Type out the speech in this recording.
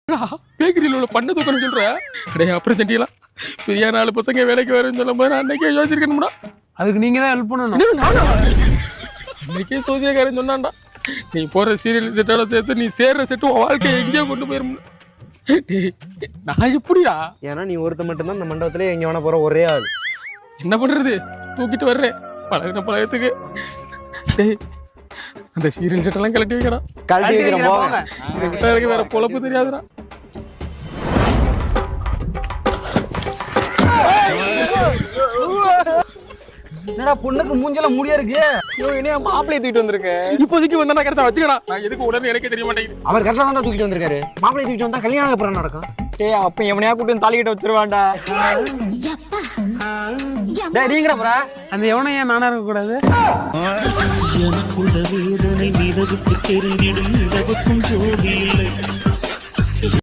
பேக்கரியில் உள்ள பண்ண தூக்கணும் சொல்ற அடையே அப்புறம் தண்டியலாம் பெரிய 4 பசங்க வேலைக்கு வரேன்னு சொல்லும் போது நான் அன்னைக்கே யோசிச்சிருக்கணும்டா. அதுக்கு நீங்க தான் ஹெல்ப் பண்ணணும். அன்னைக்கே சோசியக்காரன் சொன்னான்டா நீ போற சீரியல் செட்டோட சேர்த்து நீ சேர்ற செட்டு உன் வாழ்க்கையை எங்கேயோ கொண்டு போயிரும். நான் எப்படிடா? ஏன்னா நீ ஒருத்த மட்டும்தான் இந்த மண்டபத்திலே எங்க வேணா போற ஒரே ஆள். என்ன பண்றது? தூக்கிட்டு வர்றேன் பழகின பழகத்துக்கு. டேய் அந்த சீரியல் செட்டெல்லாம் கலட்டி வைக்கடா. கழட்டி வைக்கிறேன் போங்க. எனக்கு வேற பொழப்பு தெரியாதுடா. என்னடா பொண்ணுக்கு மூஞ்சல முடியா இருக்கு. என்ன மாப்பிள்ளையை தூக்கிட்டு வந்திருக்கேன். இப்போதைக்கு வந்தா கரெக்டா வச்சுக்கடா. நான் எதுக்கு உடனே எனக்கே தெரிய மாட்டேங்குது. அவர் கரெக்டா தான் தூக்கிட்டு வந்திருக்காரு. மாப்பிள்ளை தூக்கிட்டு வந்தா கல்யாணம் அப்புறம் நடக்கும். டேய் அப்ப எவனையா கூட்டி தாலி கட்ட வச்சிருவான்டா. டேய் நீங்கடா போற. அந்த எவனையா நானா இருக்க கூடாது. எனக்குள்ள வேதனை நிலவுக்கு தெரிந்திடும் நிலவுக்கும் ஜோதி இல்லை.